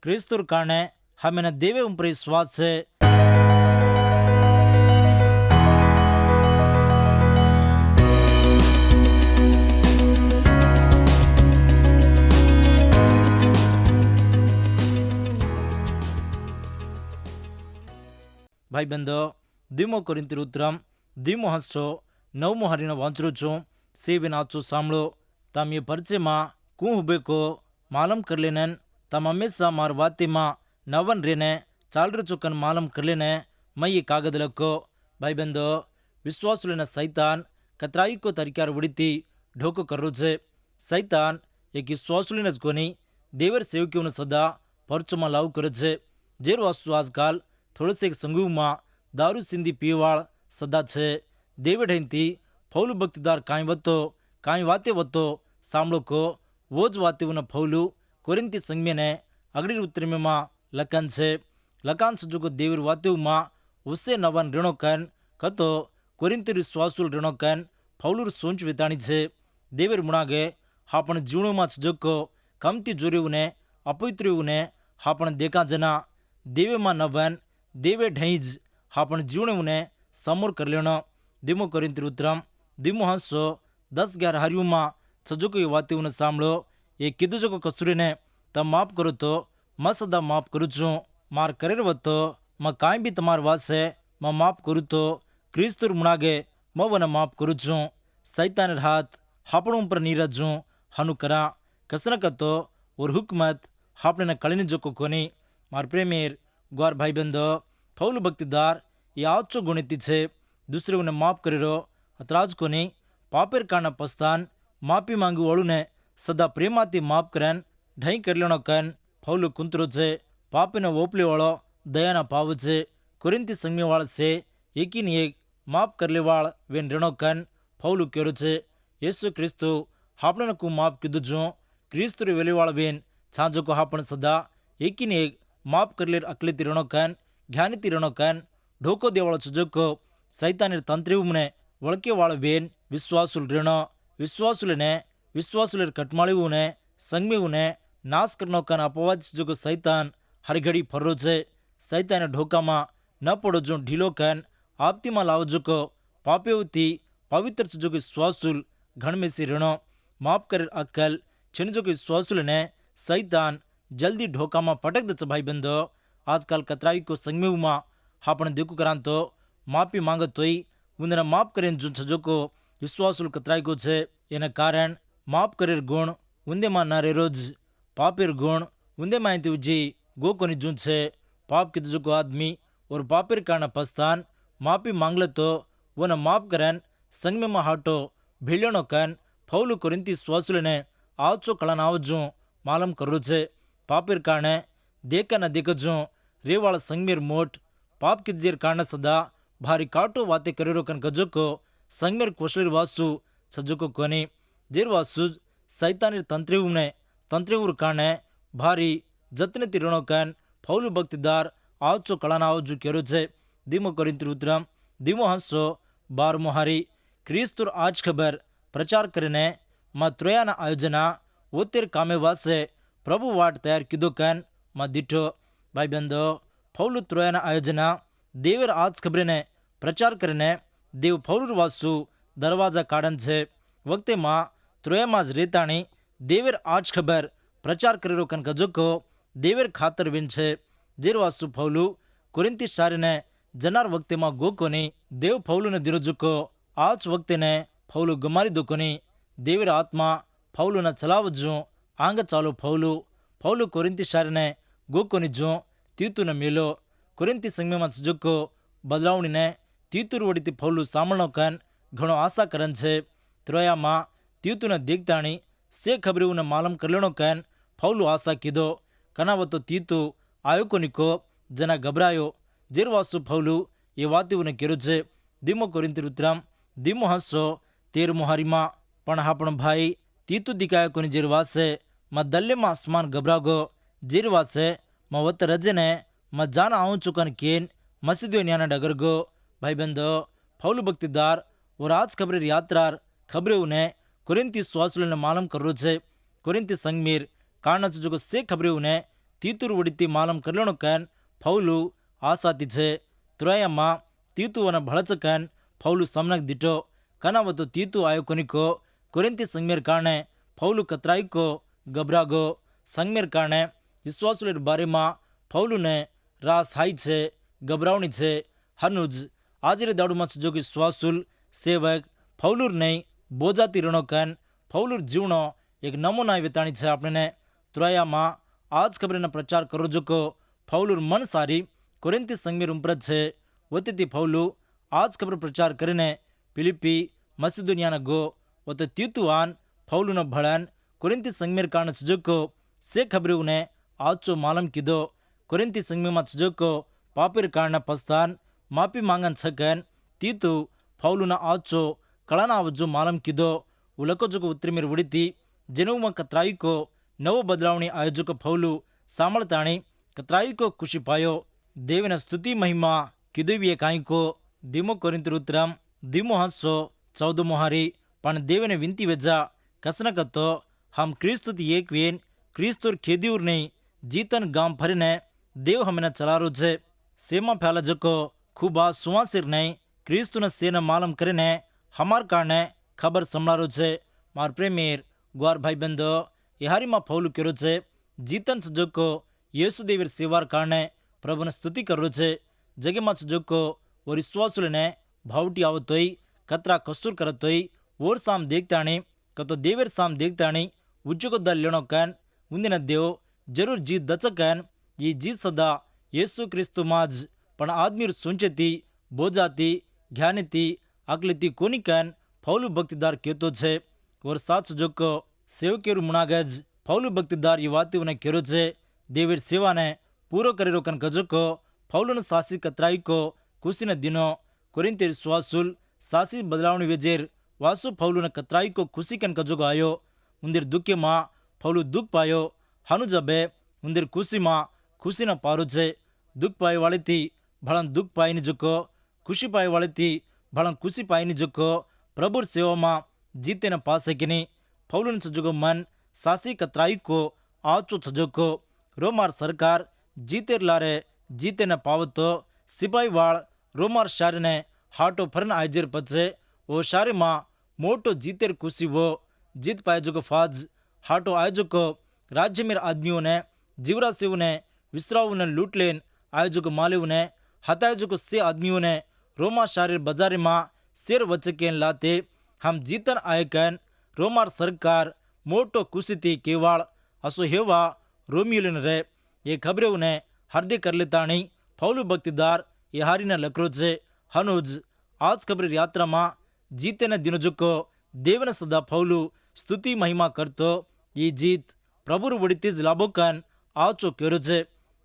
क्रिस्तुर काने हमें देवे उम्र विश्वास से भाई बंदो धीमो कोरिंथी उतरम धीमो हंसो नवमो हरीनो वांचरू छू सेविन आचो सांभळो तम ये परिचय में कू हुबेको मालूम कर लेने तम हमेशा मार वाती में नवन रेने चाल चुकन मालूम कर लेने मैं ये कागद लको भाई बंदो विश्वासुलैन सैतान कतराई को तरीकार उड़ीती ढोको करू छे सैतान एक विश्वासुलैन ज कोनी देवर सेवकीओं सदा परचो में लाव करे छे जे वास्तु आजकाल थोड़े संघू में दारू सिंधी पीवाड़ सदा छे देवड हेंती फौलू भक्तिदार काई वतो काई वाते वतो सांभळो को वो ज वाते उन फौलू कोरिंती संघ ने अगड़ी उत्तर में लखन छे लखान सजो को देवर वाते में उसे नवन ऋणो कन कतो कोरिंती विश्वासुल ऋणो कन फौलू सोच विताणी छे देवर मुणागे आपण जीवणों में सजो को कमती जोरियों ने अपवित्रियों ने आपण देखा जना देवे में नवन देवे ढईज आपण जीवणों ने समोर कर लेनो धीमो कोरिंथी उतरम धीमो हंसो 10-11 हरियों में सजो को वाते उन सांभळो ये कीधु जो कसूरी ने तम माफ करो तो मैं सदा माफ करू छू मार करेर वतो मैं काई भी तमार वासे मैं माफ करू तो क्रिस्तुर मुणागे मैं वन माफ करू छू सैतान हाथ हापणों पर नीरजू हनु करा कसना कतो और हुकमत हापने न कळिनी जोको कोनी मार प्रेमीर ग्वार भाई बंदो फौलू भक्तिदार ये आचो गुणिती छे दूसरे उन्हें माफ करेरो अतराज कोनी पापेर काना पस्तान माफी मांगू वाळू ने सदा प्रेमाती माफ करन ढई कर लेनो कन फौलू कुंतरो छे पापे ने ओपली वाळो दयाना पाव छे कोरिंती संघ वाळ से एकीन एक माफ करले वाळ वेन ऋणो कन फौलू केरो छे येसु क्रिस्तु हापणे को माफ कीधु जो क्रिस्तु वेले वाळ वेन छाजो को हापण सदा एकीन एक माफ करले अकलेती ऋणो कन ज्ञानीती ऋणो कन ढोको देवाळो सुजोको सैतानेर तंत्रिवुने वळके वाळ वेन विश्वासुल ऋणो विश्वासुलने विश्वासुलेर कटमाळीवुने संगमीवुने नाश करनो कन अपवाद सुजोको सैतान हर घड़ी फर्रो छे सैताने ढोका में न पड़ो जो ढीलो कन आपती में लावजो को पापेवती पवित्र सुजोको विश्वासुल घणमेसी ऋणो माफ कर अक्कल छिनजोको विश्वासुल ने सैतान जल्दी ढोका में पटक दे भाई बंदो आजकल कतराई को संगमेव में हापण देखू करान तो माफी मांगत तो उन्हें माफ करें जो छजो को विश्वासुल कतराई को छे एना कारण माफ करेर गुण उन्दे में न रे रोज पापेर गुण उन्दे में उजी गो कोनी जूं छे पाप की जो को आदमी और पापेर कारण पस्तान माफी मांगले तो वो न माफ करन संग में हाटो भिलियनो कन फौलू कोरिंती विश्वासुल ने आवचो कळन आवजो मालूम करू छे पापेर कारण देखा न देखजो रेवाड़ संगमेर मोट पाप की जेर कारण सदा भारी काटो वाते करेरो कन गजो को संगमेर कोशलेर वासु सजो को कोनी जेर वासु सैतानेर तंत्रिवुर कारण भारी जतने तिरणो कन फौलू भक्तिदार आवचो कळन आवजो केरो छे धीमो कोरिंथी उतरम धीमो हंसो 12मो हारी क्रिस्तुर आज खबर प्रचार करने मा त्रोयाना आयोजना ओतेर कामे वासे प्रभु वाट तैयार किदो कन मा दिठो भाई बंदो फौलू त्रोयाना आयोजना देवर आज खबर ने प्रचार करने देव फौलूर वासु दरवाजा काढ़न छे वक्ते मां त्रोया माज रेताणी देवर आज खबर प्रचार करेरो कन गजो को देवर खातर विन छे जेर वासु फौलू कोरिंती शारे ने जनार वक्ते मां गो कोनी देव फौलू ने दिरोजो को आज वक्ते ने फौलू गमारी दो कोनी देवर आत्मा फौलू न चलावजो आंग चालो फौलू कोरिंती शारे ने गो कोनी जो तीतु न मेलो कोरिंती संघ में सजो को बदलावणी ने तीतुर वड़ीती फौलू सामणो कन घणो आशा करन छे त्रोया मां तीतु न देखताणी से खबरी उन मालूम कर लेनो कन फौलू आशा कीधो कनावतो तीतु आयो कोनी को जना घबरायो जेर वासु फौलू ये वाती उन्हें केरो छे धीमो कोरिंथी उतरम धीमो हंसो 13मो हारी मां पण हापण भाई तीतु दिखायो कोनी जेर वासे म दल्ले मां आसमान घबरागो जेर वासे म वत रजे ने म जान आऊं चुकन केन मसीदियो न्याना डगर गो भाई बंदो फौलू भक्तिदार और आज खबर यात्रार खबरे उन्हें कोरिंथी स्वासुल ने मालूम करो छे कोरिंथी संगमीर कारण जो से खबरे उन्हें तीतुर उड़ीती मालम करलेणो कैन पौलु आसाती छे। त्रोयामा तीतुवन भड़च कैन पौलु समनक दिटो कनावतो तीतु आयो कोनिको कोरिंती संगमेर कारणे पौलु कतराईको गबरागो संगमेर कारणे विश्वासुलेर बारे में पौलु ने रास हाई छे गबरावणी छे। हनुज आजरे दाड़ू मच जो कि विश्वासुल सेवक पौलुर नहीं बोजाती रणो कैन पौलुर जीवनो एक नमूना वेताणी छे। आपने त्रोया में आज खबर प्रचार करो जो को पौलुर मन सारी कोरिंती संगमेर उम्प्रत छे। वती पौलु आज खबर प्रचार करीने फिलिपी मसिदोनिया गो वत तीतुआन पौलु न भड़न कोरिंती संगमेर कारण सजको से खबरू ने आचो मालम कीधो कोरिंती संगमे में सजको पापेर कारण पस्तान माफी मांगन छकन तीतु पौलु न आचो कलाना आवजो मालम कीधो उलको जो उत्तरी मेर उड़ीती जेनुमा कतराई को नवो बदलावणी आयोजक पौलु सामलताणी कतराई को खुशी पायो देवन स्तुति महिमा किदुविये काई को दिमो कोरिंती उत्तरम दिमो 14 हारी पण देवने विनती वेजा कसनकतो हम क्रिस्तुत एक वेन क्रिस्तुर खेदीउर नहीं जीतन गाम फरीने देव हमें चलारो छे सेमा फैला जको खूबा सुवासिर नहीं क्रिस्तु न सेना मालम करीने हमार कारणे खबर संभळारो छे। मार प्रेमीर ग्वार भाई बंधो यहारी में पौलु केरो छे जीतन सजको येसु देवीर सेवार कारणे प्रभुने स्तुति करो छे। जगे में सजको और विश्वासुलने भावटी आवतोई कतरा कसूर करतोई ओर साम देखताणी कतो देवीर साम देखताणी उच्चको दल लेणो कैन उंदिन देव जरूर जीत दचकन ये जीत सदा येसु क्रिस्तु माज पण आदमीर सुंचती बोजाती ज्ञानीती अकलीती कोनी कैन पौलु भक्तिदार केतो छे। और साच जोको सेवकेरु मुनागज पौलु भक्तिदार ये वाती उन्हें केरो छे देवीर सेवा ने पूरो करेरो कन कजको पौलु न सासी कतराई को खुशी न दिनो कोरिंती विश्वासुल सासी बदलावणी वेजेर वासु पौलु न कतराई को खुशी कन कजको आयो उंदिर दुखे मां पौलु दुख पायो हनु जबे उंदिर खुशी मां खुशी न पारो छे। दुख पाए वाले थी भलन दुख पाई नि जको खुशी पाए वाले थी भलन खुशी पाई नि जको प्रभुर सेवा मां जीते न पासे किनी पौलु न सजगो मन सासी कतराई को आचो सजको रोमार सरकार जीतेर लारे जीते न पावतो सिपाही वाल रोमार शारे ने हाटो फरन आयजेर पचे वो शारे मां मोटो जीतेर खुशी वो जीत पाए जो फाज हाटो आयोजो को राज्य मेर आदमियों ने जीवरा सेव ने विश्राव ने लूट लेन आयोजो को मालेव ने हतायोजो को से आदमियों ने रोमा शारीर बाजारे मां शेर वचकेन लाते हम जीतन आए कैन रोमार सरकार मोटो खुशी थी केवाल असो हेवा रोमियोलिन रे ये खबरें उन्हें हरदे कर लेता नहीं पौलु भक्तिदार ये हारी न लकरो छे। हनुज आज खबर यात्रा मां जीते न दिनों को देवन सदा पौलु स्तुति महिमा करतो ये जीत प्रभुर वड़ीतीज लाभो कन आचो केरो छे।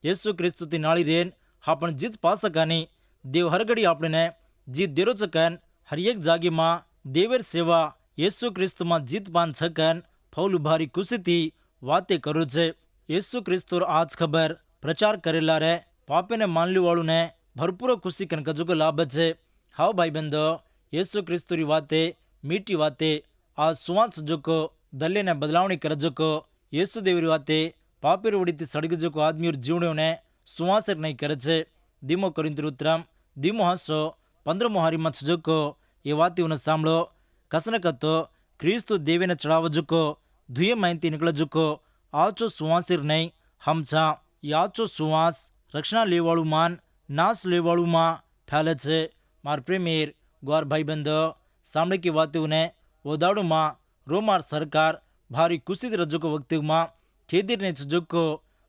येसु क्रिस्तु ती नाળી रेन आपण जीत पासकानी देव हरगड़ी आपने जीत देरो छकन हर एक जागी मां देवर सेवा येसु क्रिस्तु मां जीत पान छकन पौलु भारी खुशी थी वाते करो छे। येसु क्रिस्तुर आज खबर प्रचार करेला रे पापे ने मानली वाळू ने भरपूर खुशी कन कजको लाभ छे। हाउ भाई बंधो येसु क्रिस्तुरी वाते मीठी वाते आज सुवांस जोको दल्ले ने बदलावणी कर जोको येसु देवरी वाते पापेर उड़ीती सड़ग जोको आदमी और जीवणों ने सुवासर नहीं करे छे। दिमो कोरिंती उत्तरम दिमो 15 हारी मच जोको ये वाती उन्हें सांभळो कसनकतो क्रिस्तु देवे ने चढ़ाव जोको धुए माइंती निकल जोको आचो सुवासिर नहीं हम छा याचो सुवास रक्षणा लेवाळू मान नाश लेवाळू मां फैले छे। मार प्रेमीर ग्वार भाई बंधो सामने की वाते उन्हें ओदाड़ू मां रोमार सरकार भारी खुशी रजोको वक्त मां खेदीर ने जोको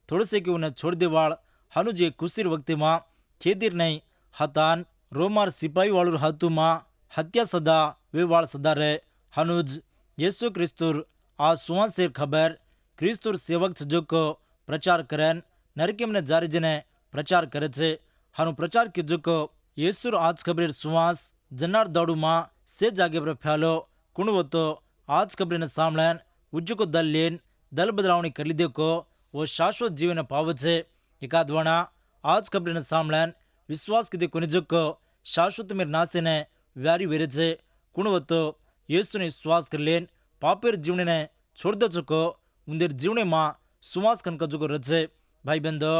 थोड़े से कि उन्हें छोड़ दे वाल हनुजे खुशीर वक्त मां खेदीर नहीं हतान रोमार सिपाही वालू हाथू मां हत्या सदा वे वाल सदा रहे। हनुज येसु क्रिस्तुर आज सुवासेर खबर क्रिस्तुर सेवक जोको प्रचार करन नरकेम ने जारी जने प्रचार करे छे। हनु प्रचार की जोको येसुर आज खबरेर सुवास जनार दाड़ू मां से जागे पर फैलो कुणवो तो आज खबर ने सामलन उज्जको दल लेन दल बदलावणी कर लीधे को वो शाश्वत जीवन पावे छे। एकाद वणा आज खबर ने सामलन विश्वास कीधे कोनी जोको शाश्वत मेर नासे ने व्यारी वेरे छे। कुणवो तो येसु ने विश्वास कर लेन पापेर जीवने ने छोड़ दे चुको उंदेर जीवने मां सुवास कन कजको रचे ભાઈબંધો,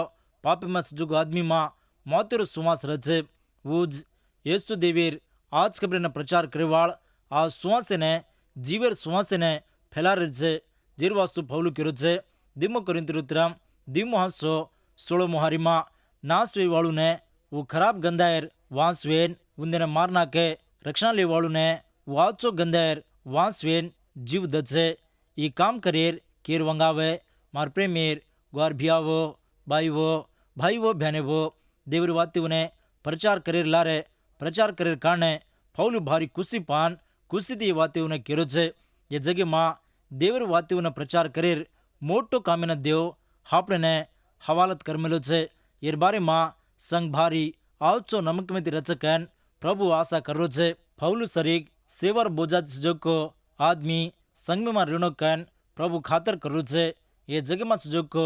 પાપીમાં સજુગ આદમીમાં મોતેરો સુવાસ રચે વુજ యేసు દેવીર આજ ખબરનો પ્રચાર કરેવાળ આ સુવાસેને જીવેર સુવાસેને ફેલારે છે જીરવાસ્તુ પૌલું કર્યું છે દિમો કોરિંથીરુત્રામ દિમો હસો 16 મોહારીમાં નાશ વેવાળુને वो खराब गंदायर वांसवेन उन्देने मारना के रक्षण लेवाळू ने वाचो गंदायर वांसवेन जीव दचे ई काम करेर केर वंगावे मार प्रेमेर ग्वार भियावो बाईवो भाईवो भ्यानेवो देवर वातीवने प्रचार करेर लारे प्रचार करेर कारणे फौलू भारी कुसी पान कुसीती वातीवने केरो छे ये जगे मां देवर वातीवने प्रचार करेर मोटो कामेना देव हापणे हवालत करमेलो छे एर बारे मां संग भारी आवचो नमकमेती रचकन प्रभु आशा करो छे फौलू शरीक सेवर बोजा सजोको आदमी संग में ऋणो कन प्रभु खातर करू छे ये जगे में सजोको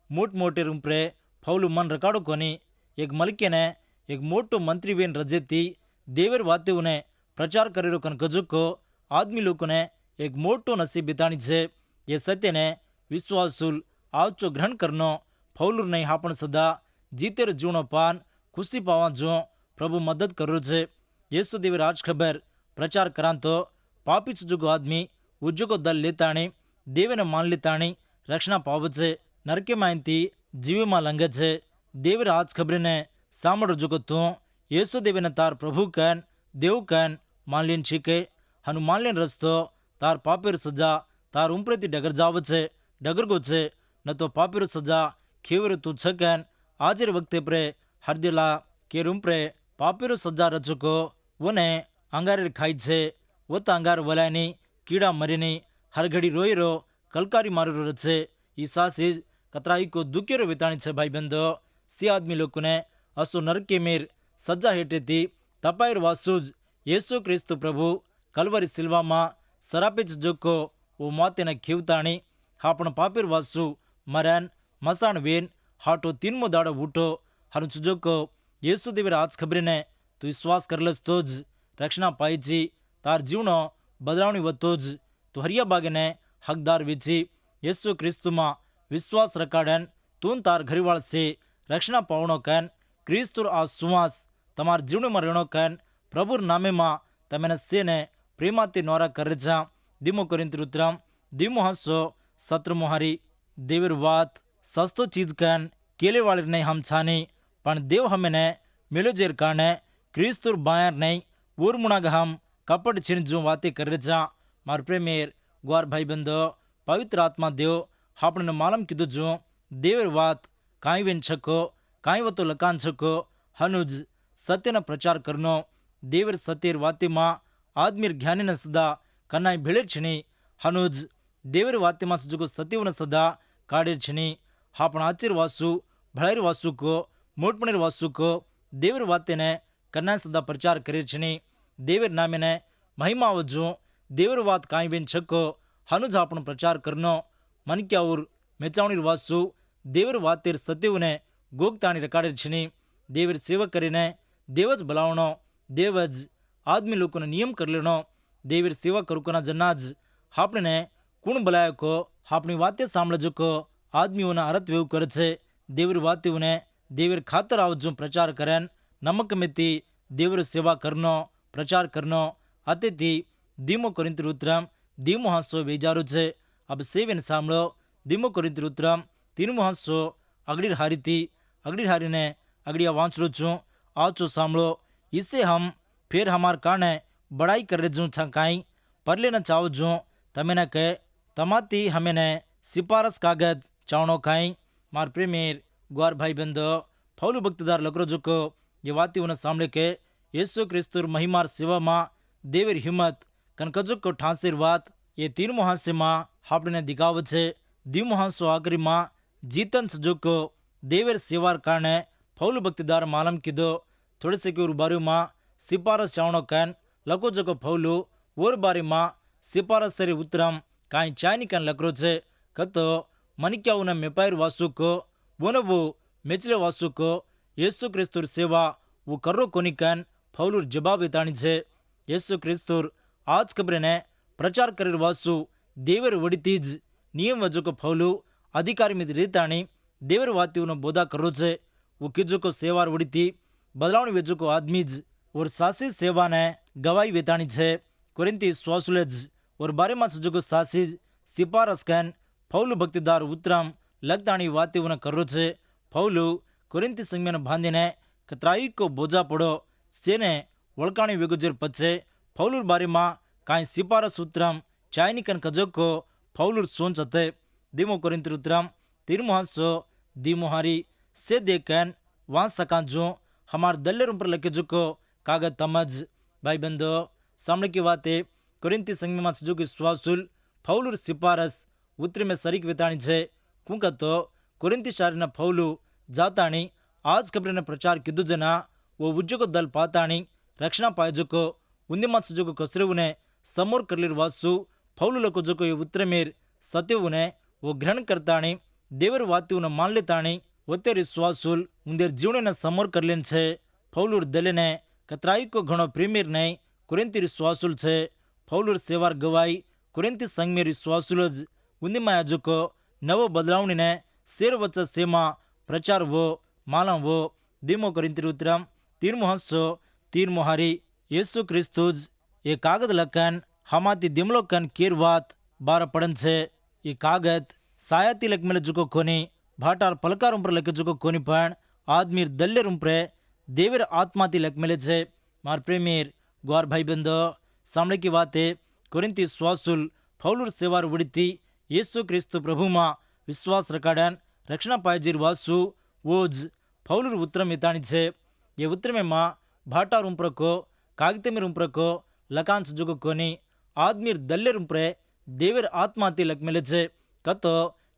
मोट मोटे रूपरे फौलू मन रकाडो कोनी एक मलिके ने एक मोटो मंत्री वेन रजेती देवर वातेवने प्रचार करेरो कन कजोको आदमी लोगों ने एक मोटो नसीब बितानी छे ये सत्य ने विश्वासुल आवचो ग्रहण करनो फौलू नहीं हापण सदा जीतेर जीवनो पान खुशी पावा जो प्रभु मदद करो छे येसु देवी राज खबर प्रचार करां तो पापी जुगो आदमी उज्जोगो दल लेताणी देवेने मान लेताणी रक्षणा पावे छे नरके मांती जीवे में लंघे छे देवी राज खबर ने सामड़ जुगो तू येसु देवेने तार प्रभु कन देव कन मान लेन छीके हनु मान लेन रस्तो तार पापेर सजा तार उम्प्रेती डगर जावे छे डगर गो छे न तो पापेर सजा खेवर तू छकन आजर वक्ते प्रे हरदिला के रूम्प्रे पापेरो सजा रचको वने अंगारे खाई छे वो तो अंगार वलायनी कीड़ा मरीनी हर घड़ी रोई रो कलकारी मारो रचे ईसा से कतराई को दुखेरो विताणी छे भाई बंधो सी आदमी लोग ने असो नरके मेर सजा हेठे थी तपायर वासुज येसु क्रिस्तु प्रभु कलवरी सिल्वा मा सरापेच जोको वो माते ने खीवताणी हापण पापेर वासु मरन मसाण वेन हाटो 3मो दाड़ो ऊटो हरु चुजोको येसु देवर आज खबरे ने तू विश्वास करलस तो ज रक्षणा पाई जी तार जीवनो बदलावणी वतो ज तू हरिया बागे ने हकदार वीची येसु क्रिस्तु मा विश्वास रकाडन तून तार घरीवाळ से रक्षणा पावणो कन क्रिस्तुर आ सुवास तमार जीवने में रेणो कन प्रभुर नामे मा तमेने से ने प्रेमाती नोरा करे जा दिमो कोरिंथीरुत्राम दिमो हसो 17 मोहारी देवर वात सस्तो चीज कन केले वाले नहीं हम छानी पण देव हमें ने मिलोजेर काने क्रिस्तुर बायर नहीं ऊर मुनाग हम कपट छिन जो बातें कर जा मार प्रेमेर ग्वार भाई बंदो पवित्र आत्मा देव हापने मालम कीधु जो देवर वात काई वेन छको काई वो तो लकान छको हनुज सत्य न प्रचार करनो देवर सत्येर वाती मां आदमीर ज्ञानी न सदा कन्नाई भेड़ेर छिनी हनुज देवर वाती मां जुगो सत्यव न सदा काडेर छिनी हापण आचिर वासु भळेर वासु को मोटपणेर वासु को देवर वाते ने कन्ना सदा प्रचार करे छनी देवर नामे ने महिमा वजो देवर वात काई बेन छको हनुज आपण प्रचार करनो मन क्याउर मेचावणीर वासु देवर वातेर सत्यव ने गोगताणी रकाडेर छनी देवर सेवा करीने देवज बलावणो देवज आदमी लोकोने नियम कर लेनो देवर सेवा करूकोना जनाज हापणे कुण बलायको हापणी वाते सांभळजको आदमीओना अरत वेव करे छे देवर वातीओने देवर खातर आवजो प्रचार करन नमक मेती देवर सेवा करनो प्रचार करनो अतेती दीमो कोरिंथीरुत्राम दीमो हसो बेजारो छे अब सेवेन सांभळो दीमो कोरिंथीरुत्राम 3 हसो अगड़ी हारी ने अगड़िया वांचरो छू आवचो सांभळो इसे हम फिर हमार काने बड़ाई करे जो छकाई परले न चाव जो तमे न कहे तमाती हमें ने सिफारस कागज चावणो खाई मार प्रेमीर ग्वार भाई बंदो फौलू भक्तदार लकरो जुको ये वाती उन सामने के येसु क्रिस्तुर महिमार सेवा मा देवर हिम्मत कनकजुक को ठांसिर वात ये 3 मुहासे मा हापने दिखाव छे दी मुहासो आखरी मा जीतन सजुको देवर सेवार कारणे फौलू भक्तदार मालम कीधो थोड़े से के बारी मा सिफारस चावणो कन लको जको फौलू ओर बारी मा सिफारस सरी उत्तरम काई चायनी कन लकरो छे कतो मनिक्या उन मेपायर वासु को वो मेचले वासु को येसु क्रिस्तुर सेवा वो कर्रो कोनिकन फौलूर जवाब इताणी छे येसु क्रिस्तुर आज खबरे ने प्रचार करेर वासु देवर वडितीज नियम वजो को फौलू अधिकारी मित रीताणी દેવર વાતીઓનો બોધા કરો છે वो कीजो को सेवार उड़ीती बदलावनी वेजो को आदमी ज और सासी सेवा ने गवाही वेतानी छे कोरिंती स्वासुलेज और बारे मास जो को सासी सिपारस कैन पौलु भक्तिदार उतराम लगतानी वातीओने करो छे पौलु कोरिंती संघ बांधी ने कतराई को बोझा पड़ो सेने वळकाणी वेगुजर पचे पौलुर बारे मां काई सिपारस उतराम चायनी कन कजो को पौलुर सोच हते दीमो कोरिंती उतराम तिरमुहासो दीमोहारी से देखन वहां सका जो हमार दल्ले पर लगे जुको कागज तमज भाई बंदो सामने की बातें कोरिंती संघ में जो की स्वासुल पौलुर सिपारस उत्तरी में सरीक वेताणी छे कुंका तो कोरिंती शारी न पौलु जाताणी आज कबरे ने प्रचार किदु जना वो उज्जको दल पाताणी रक्षणा पाय जुको उन्दी मत जो कसरेवने समोर करलीर वासु पौलु లకు जो को उत्तरे मेर सत्यवने वो ग्रहण करताणी देवर वात्युने मान लेताणी वतेरी स्वासुल उंदेर जीवने समोर करलेन छे पौलुर दलेने कतराई को घणो प्रीमियर नहीं कुरिंती स्वासुल छे पौलुर सेवार गवाई कुरिंती संघ मेरी स्वासुल ज उंदी माया जुको नवो बदलावनी ने शेर वच्च सेमा प्रचार वो माला वो दीमो कोरिंती उतरम तीरमुहसो तीरमुहारी येसु क्रिस्तुज ये कागज लकन हमाती दिमलो कन कीर वात बार पड़न छे ये कागज सायाती लक मेले जुको कोनी भाटार पलकार पर लगे जुको कोनी पण आदमीर दल्लेर उम्प्रे देवर आत्माती लक मेले छे मार प्रेमीर ग्वार भाई बंदो सामने की बातें कोरिंती स्वासुल पौलुर सेवार उड़ीती येसु क्रिस्तु प्रभु मां विश्वास रकाडन रक्षणा पायजीर वासु वोज पौलुर उत्तरम इतानी छे ये उत्तर में मां भाटार उम्प्र को कागते में उम्प्र को लकांश जुको कोनी आदमीर दल्लेर उम्प्रे देवर आत्माती लक मेले छे कतो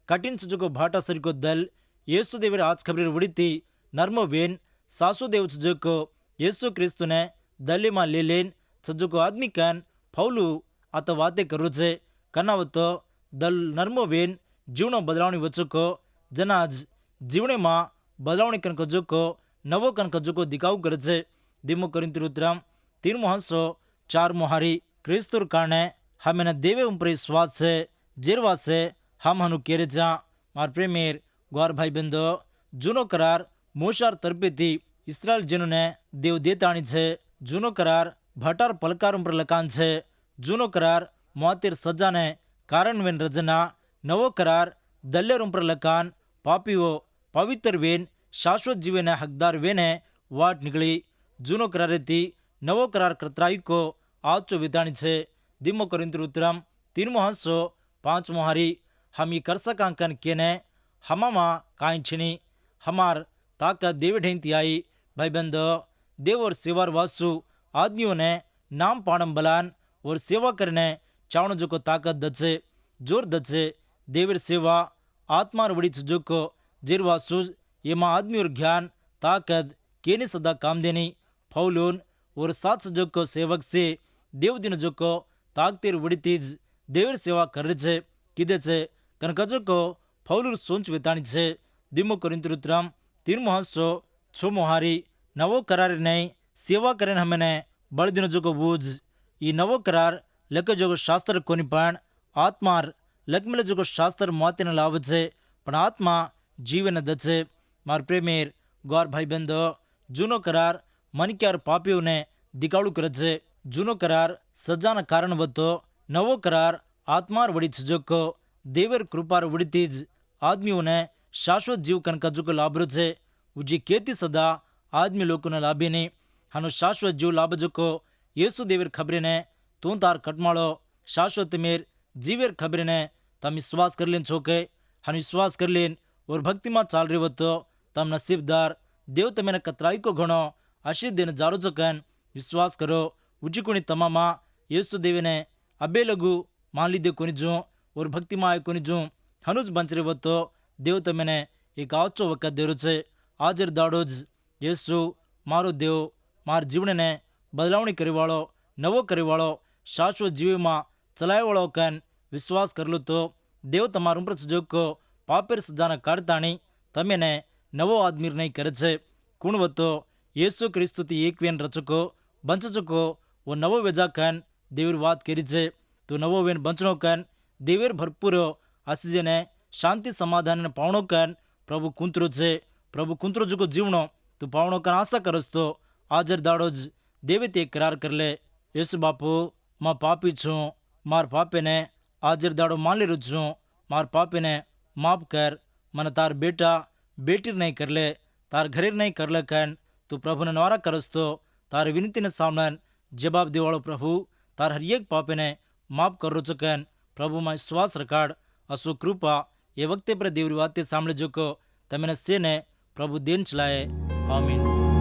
कठिन सुजुको भाटा सरी को दल येसु देवर आज खबरेर उड़ीती नर्मो वेन सासु देव सुजुको येसु क्रिस्तु ने दल्ली मां ले लेन सुजुको आदमी कन पौलु आतो वाते करू छे कनावतो दल नर्मो वेन जीवनो बदलावनी वचुको जनाज जीवने मां बदलावनी कन कजुको नवो कन कजुको दिखाव करे छे दीमो कोरिंती उतरम तीरमुहसो चार मुहारी क्रिस्तुर कारणे हमें देवे उम्प्रे स्वाद से जेरवा से हम हनु केरे जा मार प्रेमीर ग्वार भाई बंदो जूनो करार मोशार तरपे थी इस्राएल जनों ने देव देताणी छे जूनो करार भटार पलकार पर लकान छे जूनो करार मोतेर सजा ने कारण वेन रजना नवो करार दल्लेर पर लकान पापीओ पवित्र वेन शाश्वत जीवन हकदार वेने वाट निकली जूनो करारे थी नवो करार कतराई को आचो विताणी छे दीमो कोरिंती उतरम तीरमुहसो पांच मुहारी हम ये कर सकांकन केने हमामा काई छिनी हमार ताकत देव ढेंती आई भाई बंदो देव और सेवार वासु आदमियों ने नाम पाड़म बलान और सेवा करने चावण जो को ताकत दचे जोर दचे देवर सेवा आत्मार वड़ी जो को जिर वासु ये माँ आदमी और ज्ञान ताकत केने सदा काम देनी फौलून और सात सजोग को सेवक से देव दिन जो को ताकतेर वड़ी तीज देवर सेवा कर रहे छे किदे छे कनकजो को फौलुर सोच वेताणी छे दीमो कोरिंती उतरम तीरमुहसो छो मुहारी नवो करार नहीं सेवा करेन हमेने बड़ दिन जो को बूझ ये नवो करार लके जो शास्त्र कोनी पण आत्मार लकमेले जो शास्त्र माते न लावे छे पण आत्मा जीवन दचे मार प्रेमीर ग्वार भाई बंदो जूनो करार मनक्यार पापीओ ने दिकावड़ू करे छे जूनो करार सजाना कारण वतो नवो करार आत्मार वड़ी जो को देवर कृपार वड़ीतीज आदमियों ने शाश्वत जीव कनकजु को लाभरो छे उजी केती सदा आदमी लोगों ने लाभी नहीं हनु शाश्वत जीव लाभजो को येसु देवर खबरे ने तू तार कटमाड़ो शाश्वत मेर जीवेर खबरे ने तम विश्वास कर लेन छोके हन विश्वास कर लेन और भक्ति में चाल रहे हो तो तम नसीबदार देव तमेने कतराई को घणो आशीष देने जारो चकन विश्वास करो उजी कोनी तमामा येसु देव ने अबे लगू मान लीधे कोनी जो और भक्ति में आए कोनी जो हनुज बंच रहे हो तो देव तमेने एक आचो वक्त देरो छे हाजर दाड़ोज येसु मारो देव मार जीवन ने बदलावनी करेवाड़ो नवो करेवाड़ो शाश्वत जीव में चलायवाड़ो कन विश्वास कर लो तो देव तमार उम्र सजोग को पापेर सजाना काढ़ताणी तमेने नवो आदमी नहीं करे छे कुणवतो येसु क्रिस्तु थी एक वेन रचको बंचको वो नवो वेजा कन देवर बात करी छे तो नवो वेन बंचनो कन देवर भरपूर आसीजे ने शांति समाधान ने पावणो कन પ્રભુ કુંતરું છે, પ્રભુ કુંતરું જુકો જીવણો તું પાવણો કર આશા કરસ તો હાજર દાડો જ દેવે તે કરાર કર લે. యేసు బాపు మా పాపి છું, માર પાપેને હાજર દાડો માલી રૂ છું, માર પાપેને માફ કર, મને તાર બેટા બેટી નહીં કર લે, તાર ઘરે નહીં કર લે કન તું પ્રભુને નવારા કરસ તો તાર વિનંતીને સામને જવાબ દેવાળો પ્રભુ તાર હરિયેક પાપેને માફ કરું છું કન પ્રભુમાં શ્વાસ રખાડ. અસુ કૃપા એ વખતે પર દેવરી વાતે સાંભળજો કો તમે સેને પ્રભુ દેન ચલાએ. આમીન.